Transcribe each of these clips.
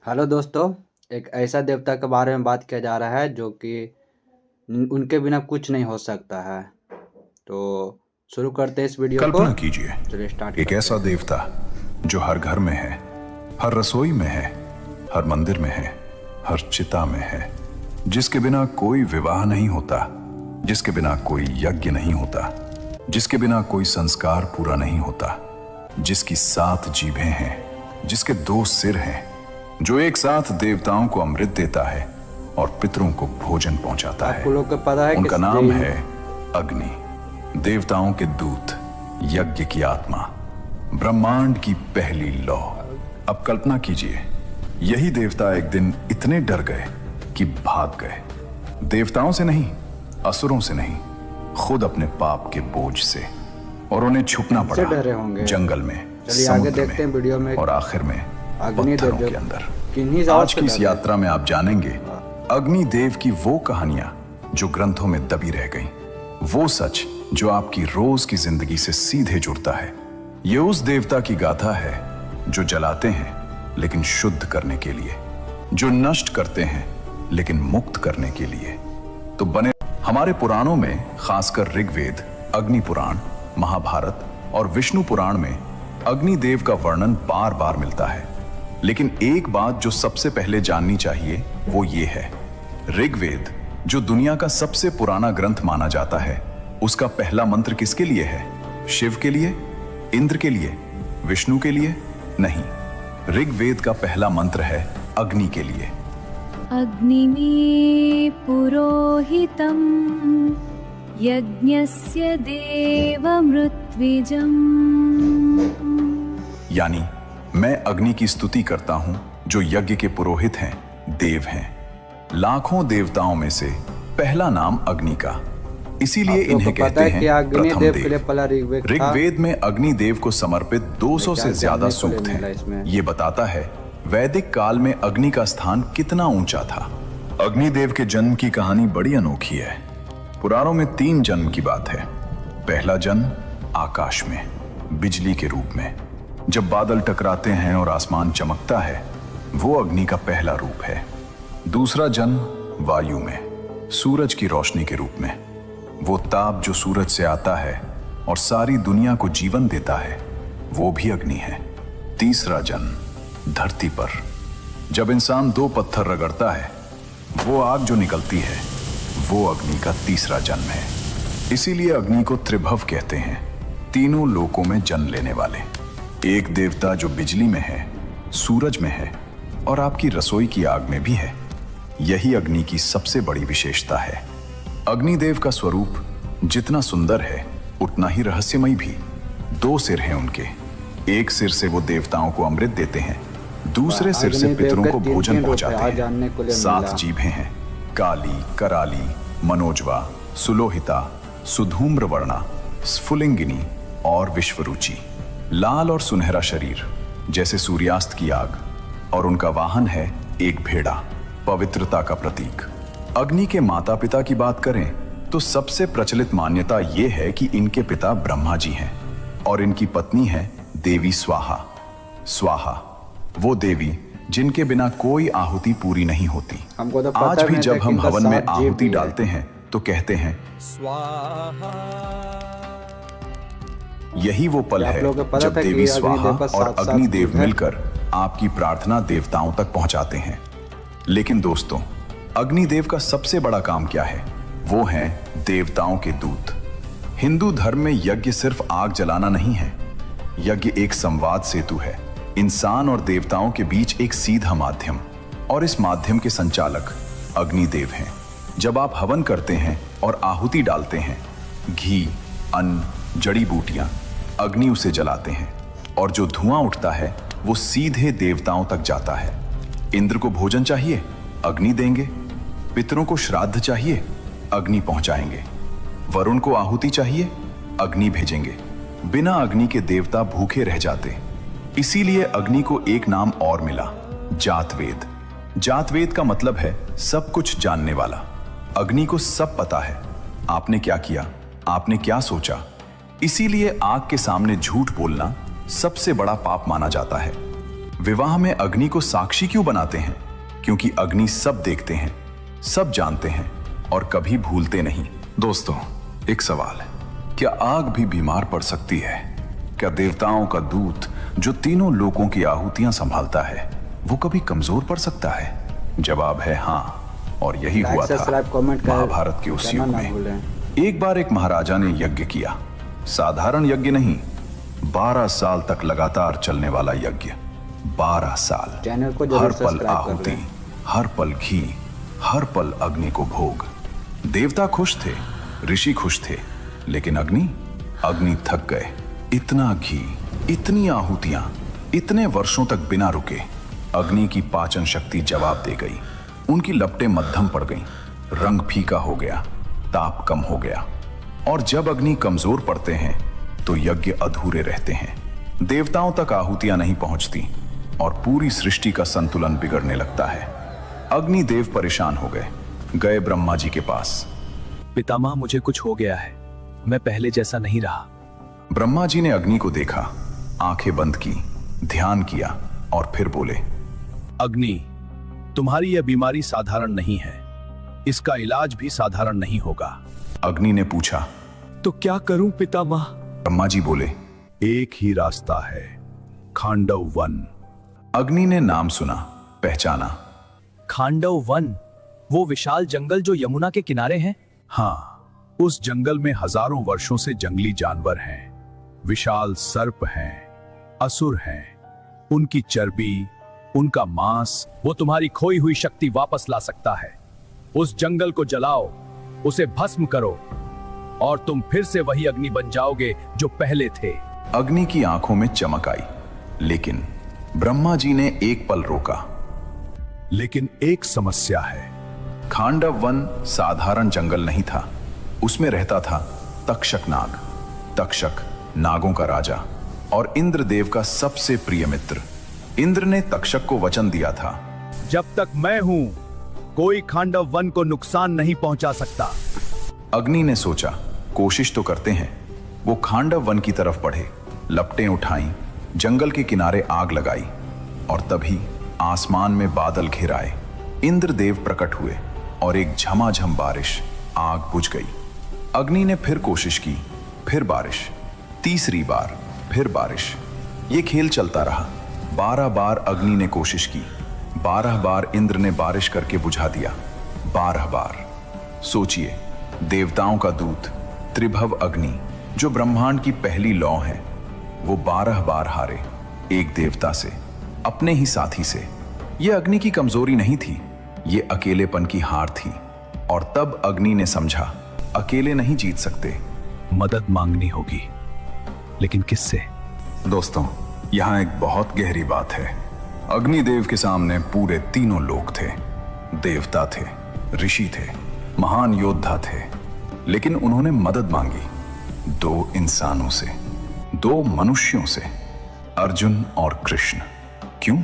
Hello दोस्तों। एक ऐसा देवता के बारे में बात किया जा रहा है जो कि उनके बिना कुछ नहीं हो सकता है। तो शुरू करते हैं इस वीडियो को। कल्पना कीजिए, चलिए स्टार्ट एक करते ऐसा हैं। देवता जो हर घर में है, हर रसोई में है, हर मंदिर में है, हर चिता में है, जिसके बिना कोई विवाह नहीं होता, जिसके बिना कोई यज्ञ नहीं होता, जिसके बिना कोई संस्कार पूरा नहीं होता, जिसकी 7 जीभें हैं, जिसके 2 सिर हैं, जो एक साथ देवताओं को अमृत देता है और पितरों को भोजन पहुंचाता है। आपको लोग को पता है उनका नाम है अग्नि, देवताओं के दूत, यज्ञ की आत्मा, ब्रह्मांड की पहली लौ। अब कल्पना कीजिए, यही देवता एक दिन इतने डर गए कि भाग गए। देवताओं से नहीं, असुरों से नहीं, खुद अपने पाप के बोझ से। और उन्हें छुपना पड़ा डरे होंगे जंगल में, चलिए आगे समुद्र देखते हैं वीडियो में। और आखिर में अग्निदेव पत्थरों के अंदर। किन्हीं आज की इस यात्रा में आप जानेंगे अग्निदेव की वो कहानियां जो ग्रंथों में दबी रह गईं, वो सच जो आपकी रोज की जिंदगी से सीधे जुड़ता है। ये उस देवता की गाथा है जो जलाते हैं लेकिन शुद्ध करने के लिए, जो नष्ट करते हैं लेकिन मुक्त करने के लिए। तो बने हमारे पुराणों में, खासकर ऋग्वेद, अग्नि पुराण, महाभारत और विष्णु पुराण में अग्निदेव का वर्णन बार बार मिलता है। लेकिन एक बात जो सबसे पहले जाननी चाहिए वो ये है, ऋग्वेद जो दुनिया का सबसे पुराना ग्रंथ माना जाता है, उसका पहला मंत्र किसके लिए है? शिव के लिए? इंद्र के लिए? विष्णु के लिए? नहीं, ऋग्वेद का पहला मंत्र है अग्नि के लिए। अग्निमे पुरोहितं यज्ञस्य देवमृत्विजम्। यानी मैं अग्नि की स्तुति करता हूं जो यज्ञ के पुरोहित हैं, देव हैं। लाखों देवताओं में से पहला नाम अग्नि का, इसीलिए इन्हें कहते हैं प्रथम देव। ऋग्वेद में अग्निदेव को समर्पित 200 से ज्यादा सूक्त हैं। ये बताता है वैदिक काल में अग्नि का स्थान कितना ऊंचा था। अग्निदेव के जन्म की कहानी बड़ी अनोखी है। पुराणों में 3 जन्म की बात है। पहला जन्म आकाश में, बिजली के रूप में। जब बादल टकराते हैं और आसमान चमकता है, वो अग्नि का पहला रूप है। दूसरा जन्म वायु में, सूरज की रोशनी के रूप में। वो ताप जो सूरज से आता है और सारी दुनिया को जीवन देता है, वो भी अग्नि है। तीसरा जन्म धरती पर, जब इंसान 2 पत्थर रगड़ता है, वो आग जो निकलती है, वो अग्नि का तीसरा जन्म है। इसीलिए अग्नि को त्रिभव कहते हैं, तीनों लोकों में जन्म लेने वाले। एक देवता जो बिजली में है, सूरज में है और आपकी रसोई की आग में भी है। यही अग्नि की सबसे बड़ी विशेषता है। अग्निदेव का स्वरूप जितना सुंदर है उतना ही रहस्यमय भी। 2 सिर हैं उनके। एक सिर से वो देवताओं को अमृत देते हैं, दूसरे सिर से पितरों को भोजन पहुंचाते हैं। 7 जीभें हैं, काली, कराली, मनोजवा, सुलोहिता, सुधूम्रवर्णा, स्फुलिंगिनी और विश्वरुचि। लाल और सुनहरा शरीर जैसे सूर्यास्त की आग, और उनका वाहन है एक भेड़ा, पवित्रता का प्रतीक। अग्नि के माता पिता की बात करें तो सबसे प्रचलित मान्यता यह है कि इनके पिता ब्रह्मा जी हैं और इनकी पत्नी है देवी स्वाहा। स्वाहा वो देवी जिनके बिना कोई आहुति पूरी नहीं होती। तो आज भी जब हम हवन में आहुति डालते हैं तो कहते हैं स्वाहा। यही वो पल है जब देवी स्वाहा और अग्निदेव मिलकर आपकी प्रार्थना देवताओं तक पहुंचाते हैं। लेकिन दोस्तों, अग्निदेव का सबसे बड़ा काम क्या है? वो हैं देवताओं के दूत। हिंदू धर्म में यज्ञ सिर्फ आग जलाना नहीं है। यज्ञ एक संवाद सेतु है, इंसान और देवताओं के बीच एक सीधा माध्यम, और इस माध्यम के संचालक अग्निदेव हैं। जब आप हवन करते हैं और आहुति डालते हैं, घी, अन्न, जड़ी बूटियां, अग्नि उसे जलाते हैं और जो धुआं उठता है वो सीधे देवताओं तक जाता है। इंद्र को भोजन चाहिए, अग्नि देंगे। पितरों को श्राद्ध चाहिए, अग्नि पहुंचाएंगे। वरुण को आहुति चाहिए, अग्नि भेजेंगे। बिना अग्नि के देवता भूखे रह जाते। इसीलिए अग्नि को एक नाम और मिला, जातवेद। जातवेद का मतलब है सब कुछ जानने वाला। अग्नि को सब पता है, आपने क्या किया, आपने क्या सोचा। इसीलिए आग के सामने झूठ बोलना सबसे बड़ा पाप माना जाता है। विवाह में अग्नि को साक्षी क्यों बनाते हैं? क्योंकि अग्नि सब देखते हैं, सब जानते हैं और कभी भूलते नहीं। दोस्तों, एक सवाल है, क्या आग भी बीमार पड़ सकती है? क्या देवताओं का दूत जो तीनों लोकों की आहुतियां संभालता है वो कभी कमजोर पड़ सकता है? जवाब है हाँ, और यही हुआ था महाभारत के उस युग में। एक बार एक महाराजा ने यज्ञ किया, साधारण यज्ञ नहीं, 12 साल तक लगातार चलने वाला यज्ञ। 12 साल, हर पल आहुति, हर पल घी, हर पल अग्नि को भोग। देवता खुश थे, ऋषि खुश थे, लेकिन अग्नि थक गए। इतना घी, इतनी आहुतियां, इतने वर्षों तक बिना रुके। अग्नि की पाचन शक्ति जवाब दे गई। उनकी लपटें मध्यम पड़ गईं, रंग फीका हो गया, ताप कम हो गया। और जब अग्नि कमजोर पड़ते हैं तो यज्ञ अधूरे रहते हैं। देवताओं तक आहुतियां नहीं पहुंचती और पूरी सृष्टि का संतुलन बिगड़ने लगता है। अग्निदेव परेशान हो गए ब्रह्मा जी के पास। पितामह, मुझे कुछ हो गया है, मैं पहले जैसा नहीं रहा। ब्रह्मा जी ने अग्नि को देखा, आंखें बंद की, ध्यान किया और फिर बोले, अग्नि, तुम्हारी यह बीमारी साधारण नहीं है, इसका इलाज भी साधारण नहीं होगा। अग्नि ने पूछा, तो क्या करूं पितामह? ब्रह्मा जी बोले, एक ही रास्ता है, खांडव वन। अग्नि ने नाम सुना, पहचाना। खांडव वन, वो विशाल जंगल जो यमुना के किनारे है? हाँ, उस जंगल में हजारों वर्षों से जंगली जानवर हैं, विशाल सर्प हैं, असुर हैं। उनकी चर्बी, उनका मांस, वो तुम्हारी खोई हुई शक्ति वापस ला सकता है। उस जंगल को जलाओ, उसे भस्म करो और तुम फिर से वही अग्नि बन जाओगे जो पहले थे। अग्नि की आंखों में चमक आई, लेकिन ब्रह्मा जी ने एक पल रोका। लेकिन एक समस्या है। खांडव वन साधारण जंगल नहीं था, उसमें रहता था तक्षक नाग। तक्षक नागों का राजा और इंद्रदेव का सबसे प्रिय मित्र। इंद्र ने तक्षक को वचन दिया था, जब तक मैं हूं, कोई खांडव वन को नुकसान नहीं पहुंचा सकता। अग्नि ने सोचा, कोशिश तो करते हैं। वो खांडव वन की तरफ बढ़े, लपटें उठाई, जंगल के किनारे आग लगाई और तभी आसमान में बादल घिर आए। इंद्रदेव प्रकट हुए और एक झमाझम बारिश, आग बुझ गई। अग्नि ने फिर कोशिश की, फिर बारिश, तीसरी बार फिर बारिश। ये खेल चलता रहा। 12 बार अग्नि ने कोशिश की, 12 बार इंद्र ने बारिश करके बुझा दिया। 12 बार। सोचिए, देवताओं का दूत त्रिभव अग्नि, जो ब्रह्मांड की पहली लौ है, वो 12 बार हारे, एक देवता से, अपने ही साथी से। ये अग्नि की कमजोरी नहीं थी, ये अकेलेपन की हार थी। और तब अग्नि ने समझा, अकेले नहीं जीत सकते, मदद मांगनी होगी। लेकिन किससे? दोस्तों, यहां एक बहुत गहरी बात है। अग्निदेव के सामने पूरे तीनों लोग थे। देवता थे, ऋषि थे, महान योद्धा थे, लेकिन उन्होंने मदद मांगी 2 इंसानों से, 2 मनुष्यों से, अर्जुन और कृष्ण। क्यों?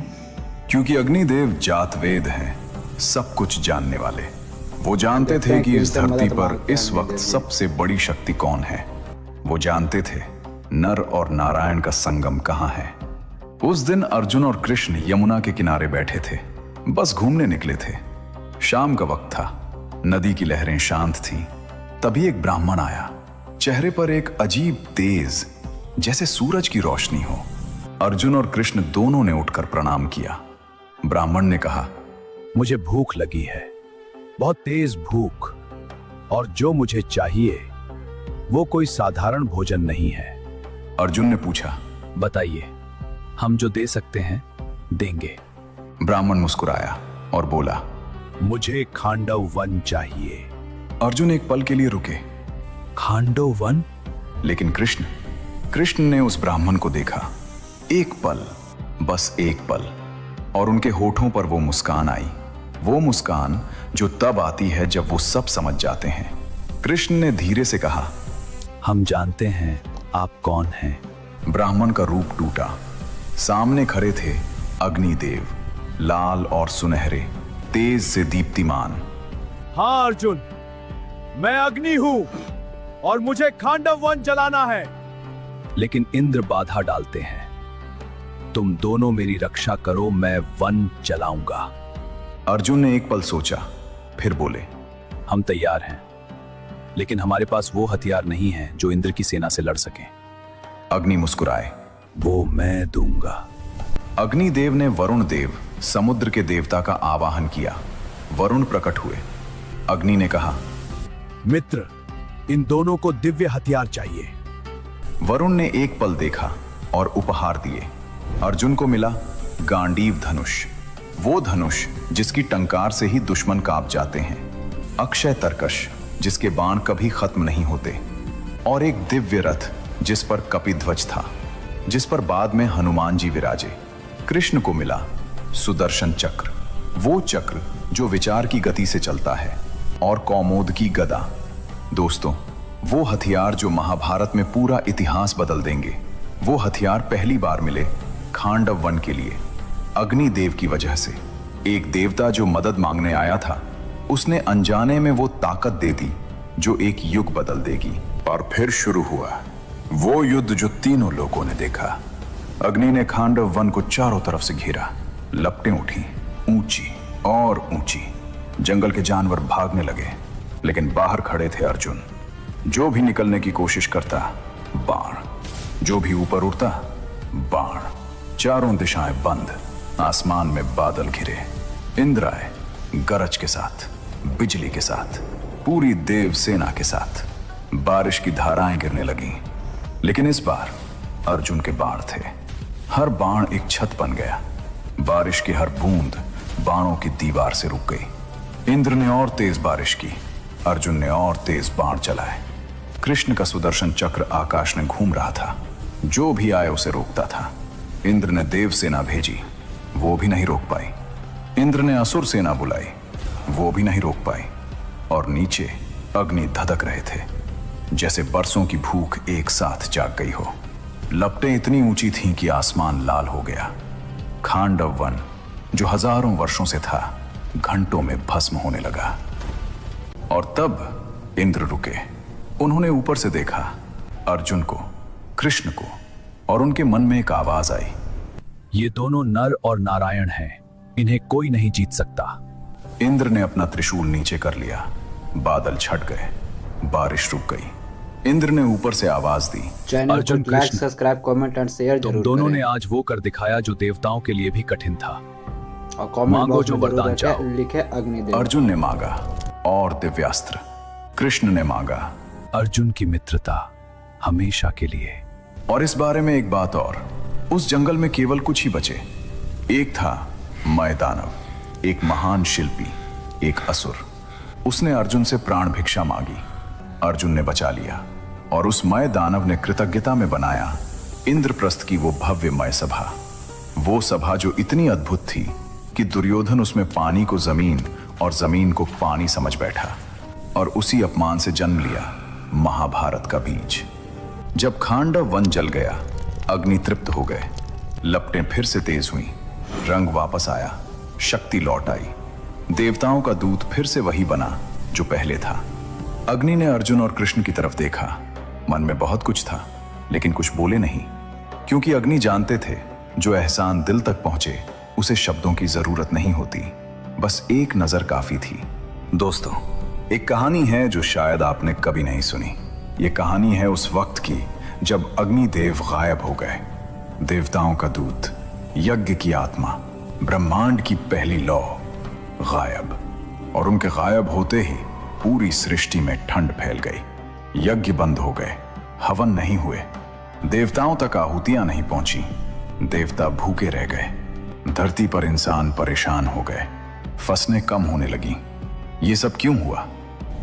क्योंकि अग्निदेव जातवेद हैं, सब कुछ जानने वाले। वो जानते थे कि इस धरती पर इस वक्त सबसे बड़ी शक्ति कौन है। वो जानते थे नर और नारायण का संगम कहां है। उस दिन अर्जुन और कृष्ण यमुना के किनारे बैठे थे, बस घूमने निकले थे। शाम का वक्त था, नदी की लहरें शांत थीं। तभी एक ब्राह्मण आया, चेहरे पर एक अजीब तेज, जैसे सूरज की रोशनी हो। अर्जुन और कृष्ण दोनों ने उठकर प्रणाम किया। ब्राह्मण ने कहा, मुझे भूख लगी है, बहुत तेज भूख, और जो मुझे चाहिए वो कोई साधारण भोजन नहीं है। अर्जुन ने पूछा, बताइए, हम जो दे सकते हैं देंगे। ब्राह्मण मुस्कुराया और बोला, मुझे खांडव वन चाहिए। अर्जुन एक पल के लिए रुके। खांडव वन? लेकिन कृष्ण ने उस ब्राह्मण को देखा। एक पल, बस एक पल, और उनके होठों पर वो मुस्कान आई, वो मुस्कान जो तब आती है जब वो सब समझ जाते हैं। कृष्ण ने धीरे से कहा, हम जानते हैं आप कौन हैं। ब्राह्मण का रूप टूटा। सामने खड़े थे अग्निदेव, लाल और सुनहरे, तेज से दीप्तिमान। हाँ अर्जुन, मैं अग्नि हूं और मुझे खांडव वन जलाना है। लेकिन इंद्र बाधा डालते हैं। तुम दोनों मेरी रक्षा करो, मैं वन चलाऊंगा। अर्जुन ने एक पल सोचा, फिर बोले, हम तैयार हैं, लेकिन हमारे पास वो हथियार नहीं है जो इंद्र की सेना से लड़ सकें। अग्नि मुस्कुराए, वो मैं दूंगा। अग्निदेव ने वरुण देव, समुद्र के देवता का आवाहन किया। वरुण प्रकट हुए। अग्नि ने कहा, मित्र, इन दोनों को दिव्य हथियार चाहिए। वरुण ने एक पल देखा और उपहार दिए। अर्जुन को मिला गांडीव धनुष, वो धनुष जिसकी टंकार से ही दुश्मन कांप जाते हैं, अक्षय तरकश जिसके बाण कभी खत्म नहीं होते, और एक दिव्य रथ जिस पर कपिध्वज था, जिस पर बाद में हनुमान जी विराजे। कृष्ण को मिला सुदर्शन चक्र, वो चक्र जो विचार की गति से चलता है, और कौमोद की गदा। दोस्तों, वो हथियार जो महाभारत में पूरा इतिहास बदल देंगे। वो हथियार पहली बार मिले खांडव वन के लिए, अग्निदेव की वजह से। एक देवता जो मदद मांगने आया था, उसने अनजाने में वो ताकत दे दी जो एक युग बदल देगी। और फिर शुरू हुआ वो युद्ध जो तीनों लोगों ने देखा। अग्नि ने खांडव वन को चारों तरफ से घेरा। लपटें उठी, ऊंची और ऊंची। जंगल के जानवर भागने लगे, लेकिन बाहर खड़े थे अर्जुन। जो भी निकलने की कोशिश करता, बाण। जो भी ऊपर उड़ता, बाण। चारों दिशाएं बंद। आसमान में बादल घिरे। इंद्र आए, गरज के साथ, बिजली के साथ, पूरी देव सेना के साथ। बारिश की धाराएं गिरने लगीं, लेकिन इस बार अर्जुन के बाण थे। हर बाण एक छत बन गया। बारिश की हर बूंद बाणों की दीवार से रुक गई। इंद्र ने और तेज बारिश की, अर्जुन ने और तेज बाण चलाए। कृष्ण का सुदर्शन चक्र आकाश में घूम रहा था, जो भी आए उसे रोकता था। इंद्र ने देव सेना भेजी, वो भी नहीं रोक पाई। इंद्र ने असुर सेना बुलाई, वो भी नहीं रोक पाई। और नीचे अग्नि धधक रहे थे, जैसे बरसों की भूख एक साथ जाग गई हो। लपटें इतनी ऊंची थीं कि आसमान लाल हो गया। खांडव वन जो हजारों वर्षों से था, घंटों में भस्म होने लगा। और तब इंद्र रुके। उन्होंने ऊपर से देखा अर्जुन को, कृष्ण को, और उनके मन में एक आवाज आई, ये दोनों नर और नारायण हैं, इन्हें कोई नहीं जीत सकता। इंद्र ने अपना त्रिशूल नीचे कर लिया। बादल छट गए, बारिश रुक गई। इंद्र ने ऊपर से आवाज दी, चैनल अर्जुन, को like, Krishna, subscribe, comment and share तुम जरूर दोनों करें। ने आज वो कर दिखाया जो देवताओं के लिए भी कठिन था। और कमेंट मांगो बॉक्स जो में जरूर वरदान रखें, चाहो। लिखे अग्निदेव। अर्जुन ने मांगा और दिव्यास्त्र। कृष्ण ने मांगा अर्जुन की मित्रता हमेशा के लिए। और इस बारे में एक बात और, उस जंगल में केवल कुछ ही बचे। एक था मय दानव, एक महान शिल्पी, एक असुर। उसने अर्जुन से प्राण भिक्षा मांगी, अर्जुन ने बचा लिया। और उस मय दानव ने कृतज्ञता में बनाया इंद्रप्रस्थ की वो भव्य मय सभा। वो सभा जो इतनी अद्भुत थी कि दुर्योधन उसमें पानी को जमीन और जमीन को पानी समझ बैठा, और उसी अपमान से जन्म लिया महाभारत का बीज। जब खांडव वन जल गया, अग्नि तृप्त हो गए, लपटें फिर से तेज हुई, रंग वापस आया, शक्ति लौट आई। देवताओं का दूत फिर से वही बना जो पहले था। अग्नि ने अर्जुन और कृष्ण की तरफ देखा। मन में बहुत कुछ था, लेकिन कुछ बोले नहीं, क्योंकि अग्नि जानते थे जो एहसान दिल तक पहुंचे उसे शब्दों की जरूरत नहीं होती, बस एक नजर काफी थी। दोस्तों, एक कहानी है जो शायद आपने कभी नहीं सुनी। ये कहानी है उस वक्त की जब अग्निदेव गायब हो गए। देवताओं का दूत, यज्ञ की आत्मा, ब्रह्मांड की पहली लौ गायब। और उनके गायब होते ही पूरी सृष्टि में ठंड फैल गई। यज्ञ बंद हो गए, हवन नहीं हुए, देवताओं तक आहुतियां नहीं पहुंची, देवता भूखे रह गए। धरती पर इंसान परेशान हो गए, फसलें कम होने लगी। ये सब क्यों हुआ?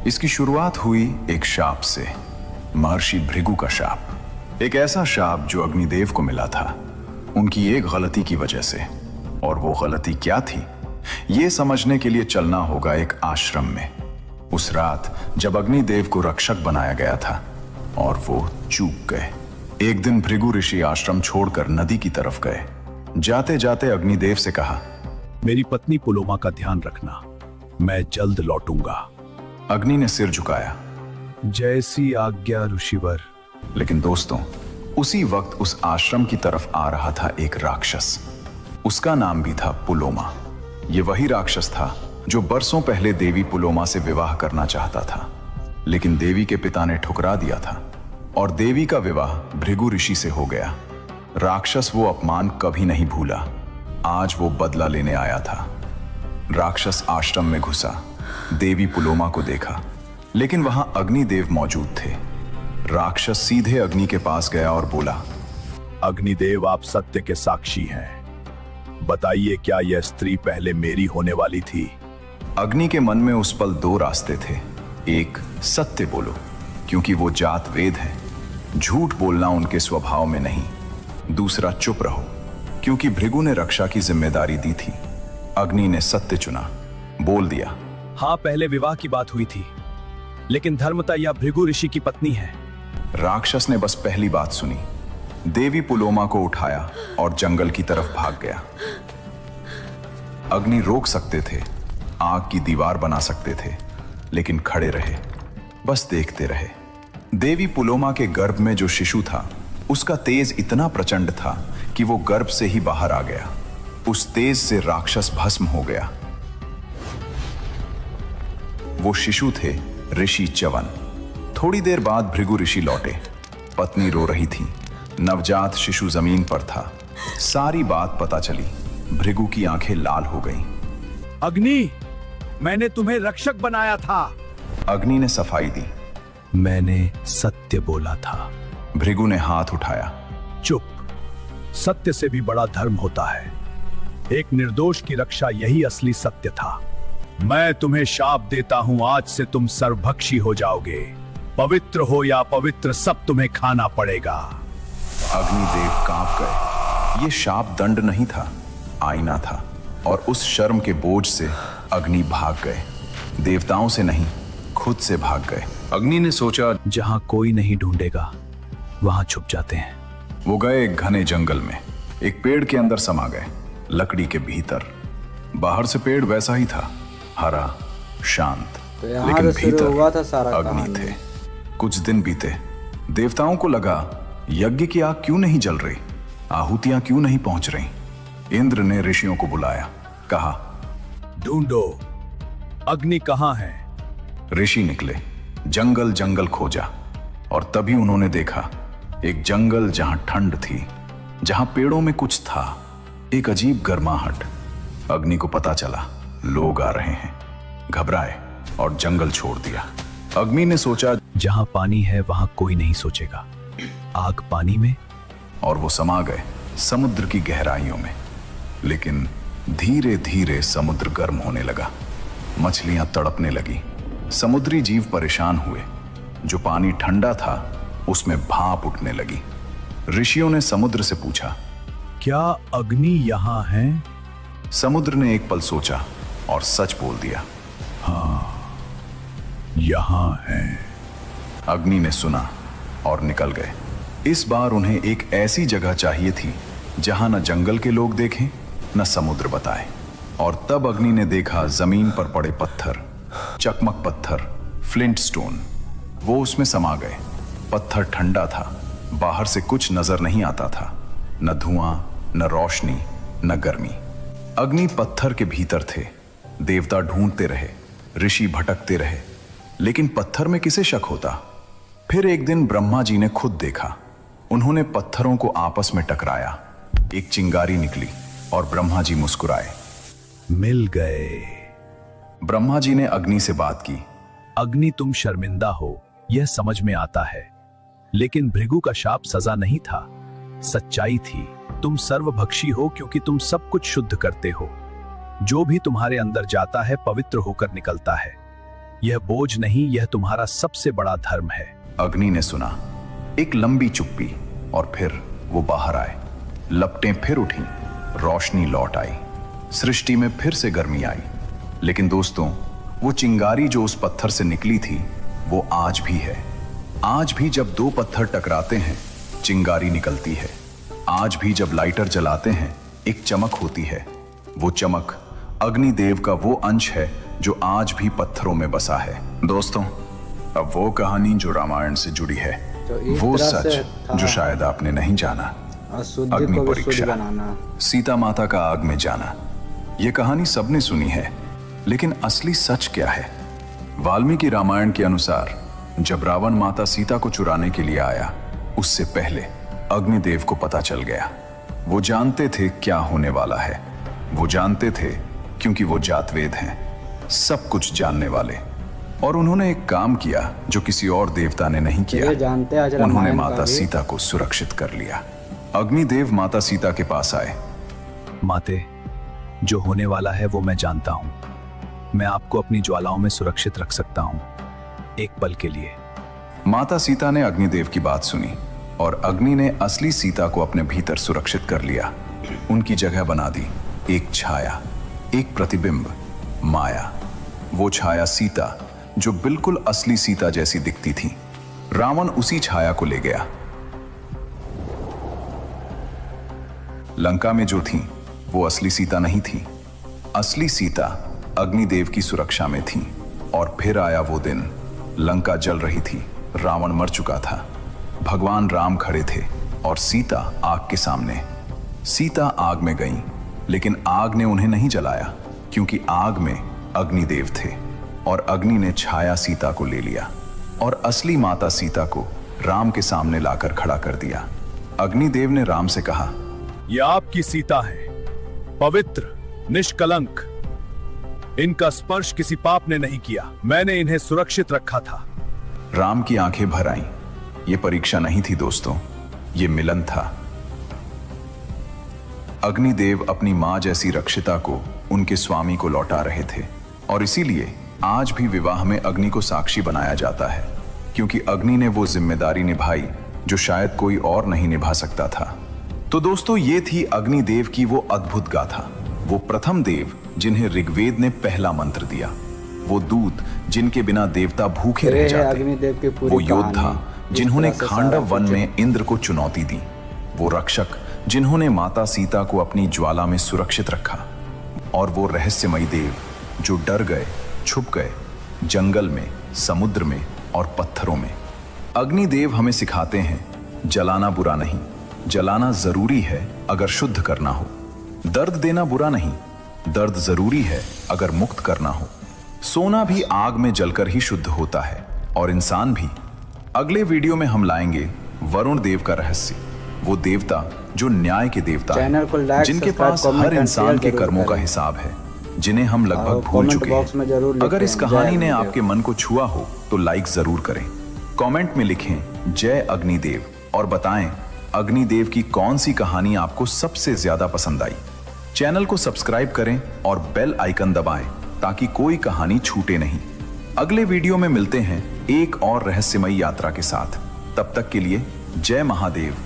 इसकी शुरुआत हुई एक शाप से, महर्षि भृगु का शाप। एक ऐसा शाप जो अग्निदेव को मिला था, उनकी एक गलती की वजह से। और वो गलती क्या थी, ये समझने के लिए चलना होगा एक आश्रम में। उस रात जब अग्निदेव को रक्षक बनाया गया था और वो चूक गए। एक दिन भृगु ऋषि आश्रम छोड़कर नदी की तरफ गए। जाते जाते अग्निदेव से कहा, मेरी पत्नी पुलोमा का ध्यान रखना, मैं जल्द लौटूंगा। अग्नि ने सिर झुकाया, जैसी आज्ञा ऋषिवर। लेकिन दोस्तों, उसी वक्त उस आश्रम की तरफ आ रहा था एक राक्षस। उसका नाम भी था पुलोमा। ये वही राक्षस था जो बरसों पहले देवी पुलोमा से विवाह करना चाहता था, लेकिन देवी के पिता ने ठुकरा दिया था और देवी का विवाह भृगु ऋषि से हो गया। राक्षस वो अपमान कभी नहीं भूला। आज वो बदला लेने आया था। राक्षस आश्रम में घुसा, देवी पुलोमा को देखा, लेकिन वहां अग्निदेव मौजूद थे। राक्षस सीधे अग्नि के पास गया और बोला, अग्निदेव, आप सत्य के साक्षी हैं। बताइए, क्या यह स्त्री पहले मेरी होने वाली थी? अग्नि के मन में उस पल दो रास्ते थे। एक, सत्य बोलो, क्योंकि वो जात वेद है, झूठ बोलना उनके स्वभाव में नहीं। दूसरा, चुप रहो, क्योंकि भृगु ने रक्षा की जिम्मेदारी दी थी। अग्नि ने सत्य चुना, बोल दिया, हाँ, पहले विवाह की बात हुई थी, लेकिन धर्मता यह भृगु ऋषि की पत्नी है। राक्षस ने बस पहली बात सुनी, देवी पुलोमा को उठाया और जंगल की तरफ भाग गया। अग्नि रोक सकते थे, आग की दीवार बना सकते थे, लेकिन खड़े रहे, बस देखते रहे। देवी पुलोमा के गर्भ में जो शिशु था, उसका तेज इतना प्रचंड था कि वो गर्भ से ही बाहर आ गया। उस तेज से राक्षस भस्म हो गया। वो शिशु थे ऋषि च्यवन। थोड़ी देर बाद भृगु ऋषि लौटे। पत्नी रो रही थी, नवजात शिशु जमीन पर था। सारी बात पता चली। भृगु की आंखें लाल हो गईं। अग्नि, मैंने तुम्हें रक्षक बनाया था। अग्नि ने सफाई दी, मैंने सत्य बोला था। भृगु ने हाथ उठाया, चुप, सत्य से भी बड़ा धर्म होता है। एक निर्दोष की रक्षा यही असली सत्य था। मैं तुम्हें शाप देता हूं, आज से तुम सर्वभक्षी हो जाओगे। पवित्र हो या अपवित्र, सब तुम्हें खाना पड़ेगा। अग्निदेव कांप गए। ये शाप दंड नहीं था, आईना था, और उस शर्म के बोझ से अग्नि भाग गए। देवताओं से नहीं, खुद से भाग गए। अग्नि ने सोचा, जहां कोई नहीं ढूंढेगा वहां छुप जाते हैं। वो गए एक घने जंगल में, एक पेड़ के अंदर समा गए, लकड़ी के भीतर। बाहर से पेड़ वैसा ही था, हरा, शांत, लेकिन भीतर अग्नि थे। कुछ दिन बीते। देवताओं को लगा, यज्ञ की आग क्यों नहीं जल रही, आहुतियां क्यों नहीं पहुंच रही। इंद्र ने ऋषियों को बुलाया, कहा, ढूंढो, अग्नि कहां है। ऋषि निकले, जंगल जंगल खोजा, और तभी उन्होंने देखा एक जंगल जहां ठंड थी, जहां पेड़ों में कुछ था, एक अजीब गर्माहट। अग्नि को पता चला लोग आ रहे हैं, घबराए और जंगल छोड़ दिया। अग्नि ने सोचा, जहां पानी है वहां कोई नहीं सोचेगा, आग पानी में। और वो समा गए समुद्र की गहराइयों में। लेकिन धीरे धीरे समुद्र गर्म होने लगा, मछलियां तड़पने लगी, समुद्री जीव परेशान हुए। जो पानी ठंडा था उसमें भाप उठने लगी। ऋषियों ने समुद्र से पूछा, क्या अग्नि यहां है? समुद्र ने एक पल सोचा और सच बोल दिया, हाँ, यहां है। अग्नि ने सुना और निकल गए। इस बार उन्हें एक ऐसी जगह चाहिए थी जहां न जंगल के लोग देखें न समुद्र बताए। और तब अग्नि ने देखा जमीन पर पड़े पत्थर, चकमक पत्थर, फ्लिंट स्टोन। वो उसमें समा गए। पत्थर ठंडा था, बाहर से कुछ नजर नहीं आता था, न धुआं, न रोशनी, न गर्मी। अग्नि पत्थर के भीतर थे। देवता ढूंढते रहे, ऋषि भटकते रहे, लेकिन पत्थर में किसे शक होता। फिर एक दिन ब्रह्मा जी ने खुद देखा। उन्होंने पत्थरों को आपस में टकराया, एक चिंगारी निकली और ब्रह्मा जी मुस्कुराए। मिल गए। ब्रह्मा जी ने अग्नि से बात की, अग्नि, तुम शर्मिंदा हो, यह समझ में आता है, लेकिन भृगु का शाप सजा नहीं था, सच्चाई थी। तुम सर्वभक्षी हो क्योंकि तुम सब कुछ शुद्ध करते हो। जो भी तुम्हारे अंदर जाता है पवित्र होकर निकलता है। यह बोझ नहीं, यह तुम्हारा सबसे बड़ा धर्म है। अग्नि ने सुना। एक लंबी चुप्पी, और फिर वो बाहर आए। लपटें फिर उठी, रोशनी लौट आई, सृष्टि में फिर से गर्मी आई। लेकिन दोस्तों, वो चिंगारी जो उस पत्थर से निकली थी वो आज भी है। आज भी जब दो पत्थर टकराते हैं चिंगारी निकलती है। आज भी जब लाइटर जलाते हैं एक चमक होती है। वो चमक अग्निदेव का वो अंश है जो आज भी पत्थरों में बसा है। दोस्तों, अब वो कहानी जो रामायण से जुड़ी है तो इस वो तरह सच से था जो शायद आपने नहीं जाना, अशुद्धि अग्नि को भी शुद्ध परीक्षा, बनाना। सीता माता का आग में जाना। ये कहानी सबने सुनी है, लेकिन असली सच क्या है? वाल्मीकि रामायण के अनुसार जब रावण माता सीता को चुराने के लिए आया, उससे पहले अग्निदेव को पता चल गया। वो जानते थे क्या होने वाला है। वो जानते थे क्योंकि वो जातवेद हैं, सब कुछ जानने वाले। और उन्होंने एक काम किया जो किसी और देवता ने नहीं किया। उन्होंने माता सीता को सुरक्षित कर लिया। अग्निदेव माता सीता के पास आए। माते, जो होने वाला है वो मैं जानता हूं। मैं आपको अपनी ज्वालाओं में सुरक्षित रख सकता हूं, एक पल के लिए। माता सीता ने अग्निदेव की बात सुनी और अग्नि ने असली सीता को अपने भीतर सुरक्षित कर लिया। उनकी जगह बना दी एक छाया, एक प्रतिबिंब, माया। वो छाया सीता, जो बिल्कुल असली सीता जैसी दिखती थी। रावण उसी छाया को ले गया। लंका में जो थी वो असली सीता नहीं थी। असली सीता अग्निदेव की सुरक्षा में थी। और फिर आया वो दिन। लंका जल रही थी, रावण मर चुका था। भगवान राम खड़े थे और सीता आग के सामने। सीता आग में गईं, लेकिन आग ने उन्हें नहीं जलाया, क्योंकि आग में अग्निदेव थे और अग्नि ने छाया सीता को ले लिया और असली माता सीता को राम के सामने लाकर खड़ा कर दिया। अग्निदेव ने राम से कहा, यह आपकी सीता है, पवित्र, निष्कलंक। इनका स्पर्श किसी पाप ने नहीं किया। मैंने इन्हें सुरक्षित रखा था। राम की आंखें भर आईं। ये परीक्षा नहीं थी दोस्तों, ये मिलन था। अग्निदेव अपनी मां जैसी रक्षिता को उनके स्वामी को लौटा रहे थे और इसीलिए आज भी विवाह में अग्नि को साक्षी बनाया जाता है, क्योंकि अग्नि ने वो जिम्मेदारी निभाई जो शायद कोई और नहीं निभा सकता था। तो दोस्तों, ये थी अग्निदेव की वो अद्भुत गाथा। वो प्रथम देव जिन्हें ऋग्वेद ने पहला मंत्र दिया। वो दूत जिनके बिना देवता भूखे रह जाते। वो योद्धा जिन्होंने खांडव वन में इंद्र को चुनौती दी। वो रक्षक जिन्होंने माता सीता को अपनी ज्वाला में सुरक्षित रखा। और वो रहस्यमयी देव जो डर गए, छुप गए, जंगल में, समुद्र में और पत्थरों में। अग्निदेव हमें सिखाते हैं, जलाना बुरा नहीं, जलाना जरूरी है अगर शुद्ध करना हो। दर्द देना बुरा नहीं, दर्द जरूरी है अगर मुक्त करना हो। सोना भी आग में जलकर ही शुद्ध होता है, और इंसान भी। अगले वीडियो में हम लाएंगे वरुण देव का रहस्य। वो देवता जो न्याय के देवता है, जिनके पास हर इंसान के कर्मों का हिसाब है, जिन्हें हम लगभग भूल चुके हैं। अगर इस कहानी ने आपके मन को छुआ हो तो लाइक जरूर करें। कमेंट में लिखें जय अग्निदेव और बताएं अग्निदेव की कौन सी कहानी आपको सबसे ज्यादा पसंद आई। चैनल को सब्सक्राइब करें और बेल आइकन दबाएं ताकि कोई कहानी छूटे नहीं। अगले वीडियो में मिलते हैं एक और रहस्यमयी यात्रा के साथ। तब तक के लिए जय महादेव।